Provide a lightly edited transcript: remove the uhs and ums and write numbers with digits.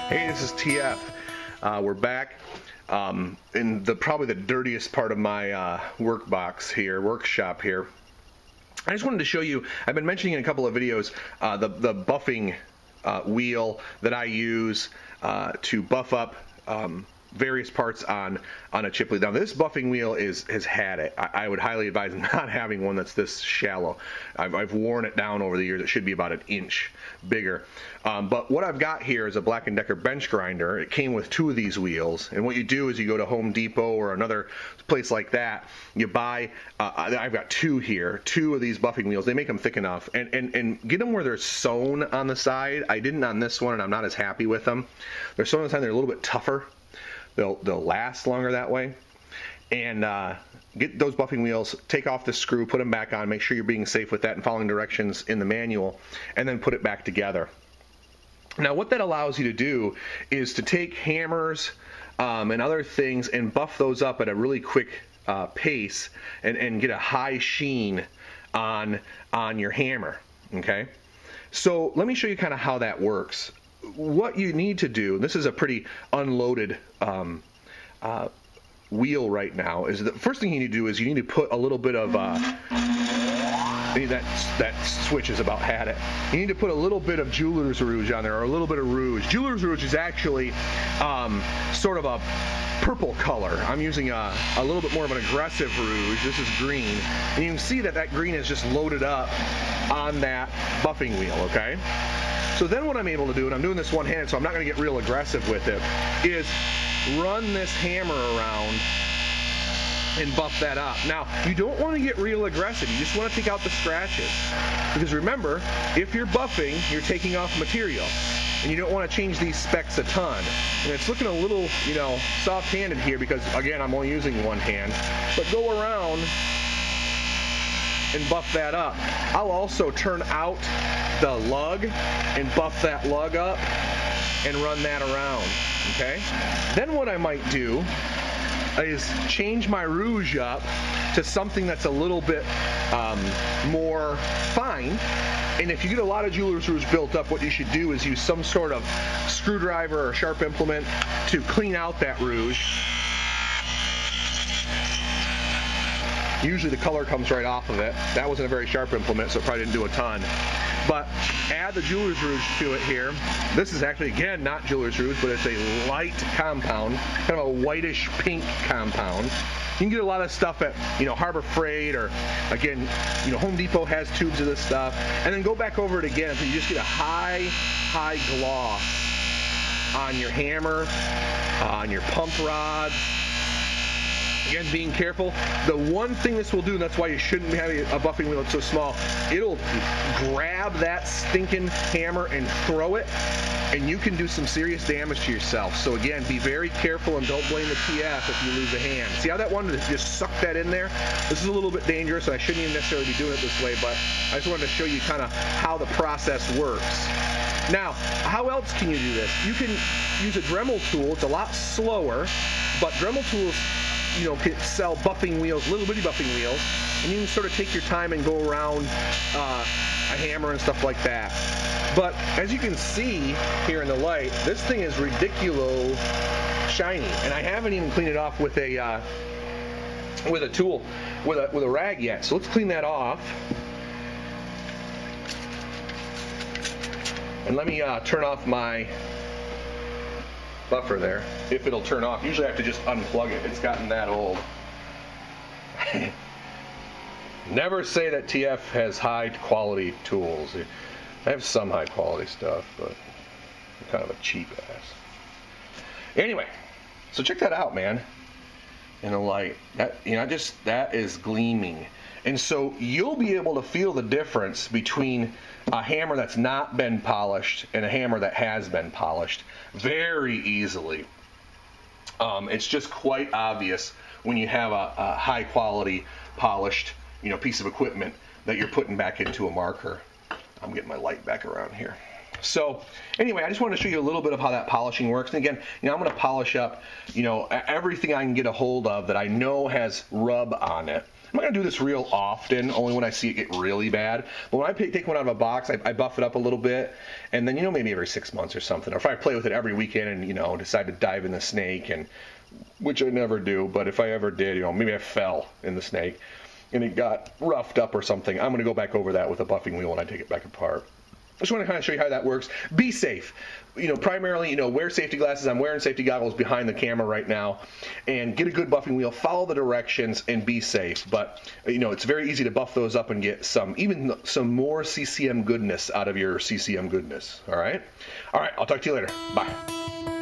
Hey, this is TF. We're back in probably the dirtiest part of my workshop here. I just wanted to show you, I've been mentioning in a couple of videos, the buffing wheel that I use to buff up various parts on a chip lead. Now this buffing wheel has had it. I would highly advise not having one that's this shallow. I've worn it down over the years. It should be about an inch bigger. But what I've got here is a Black & Decker bench grinder. It came with 2 of these wheels, and what you do is you go to Home Depot or another place like that, you buy, I've got 2 here, 2 of these buffing wheels. They make them thick enough, and get them where they're sewn on the side. I didn't on this one, and I'm not as happy with them. They're sewn on the side, they're a little bit tougher. They'll last longer that way. And get those buffing wheels, take off the screw, put them back on, make sure you're being safe with that and following directions in the manual, and then put it back together. Now what that allows you to do is to take hammers and other things and buff those up at a really quick pace and get a high sheen on your hammer. Okay? So let me show you kind of how that works. What you need to do, and this is a pretty unloaded wheel right now, is the first thing you need to do is you need to put a little bit of that switch is about had it. You need to put a little bit of jeweler's rouge on there, or a little bit of rouge. Jeweler's rouge is actually sort of a purple color. I'm using a little bit more of an aggressive rouge. This is green, and you can see that green is just loaded up on that buffing wheel. Okay. So then what I'm able to do, and I'm doing this one-handed, so I'm not going to get real aggressive with it, is run this hammer around and buff that up. Now, you don't want to get real aggressive. You just want to take out the scratches. Because remember, if you're buffing, you're taking off material. And you don't want to change these specs a ton. And it's looking a little, soft-handed here because, again, I'm only using one hand. But go around and buff that up. I'll also turn out the lug and buff that lug up and run that around. Okay? Then what I might do is change my rouge up to something that's a little bit more fine. And if you get a lot of jeweler's rouge built up, what you should do is use some sort of screwdriver or sharp implement to clean out that rouge. Usually the color comes right off of it. That wasn't a very sharp implement, so it probably didn't do a ton. But add the jeweler's rouge to it here. This is actually, again, not jeweler's rouge, but it's a light compound, kind of a whitish pink compound. You can get a lot of stuff at, Harbor Freight, or again, Home Depot has tubes of this stuff. And then go back over it again until you just get a high gloss on your hammer, on your pump rod. Again, being careful. The one thing this will do, and that's why you shouldn't have a buffing wheel that's so small, it'll grab that stinking hammer and throw it, and you can do some serious damage to yourself. So again, be very careful and don't blame the TF if you lose a hand. See how that one just sucked that in there? This is a little bit dangerous, and I shouldn't even necessarily be doing it this way, but I just wanted to show you kind of how the process works. Now, how else can you do this? You can use a Dremel tool. It's a lot slower, but Dremel tools can sell buffing wheels, little bitty buffing wheels, and you can sort of take your time and go around a hammer and stuff like that. But as you can see here in the light, this thing is ridiculous shiny, and I haven't even cleaned it off with a tool, with a rag yet. So let's clean that off. And let me turn off my buffer there, if it'll turn off. Usually I have to just unplug it. It's gotten that old. Never say that TF has high quality tools. I have some high quality stuff, but I'm kind of a cheap ass. Anyway, so check that out, man. In the light, that that is gleaming. And so you'll be able to feel the difference between a hammer that's not been polished and a hammer that has been polished very easily. It's just quite obvious when you have a high quality polished piece of equipment that you're putting back into a marker. I'm getting my light back around here. So anyway, I just wanted to show you a little bit of how that polishing works. And again, I'm going to polish up everything I can get a hold of that I know has rub on it. I'm not going to do this real often, only when I see it get really bad. But when I take one out of a box, I buff it up a little bit, and then, maybe every 6 months or something. Or if I play with it every weekend and, decide to dive in the snake, and which I never do, but if I ever did, maybe I fell in the snake and it got roughed up or something, I'm going to go back over that with a buffing wheel when I take it back apart. I just want to kind of show you how that works. Be safe. Primarily, wear safety glasses. I'm wearing safety goggles behind the camera right now. And get a good buffing wheel, follow the directions, and be safe. But, it's very easy to buff those up and get even some more CCM goodness out of your CCM goodness. All right? All right, I'll talk to you later. Bye.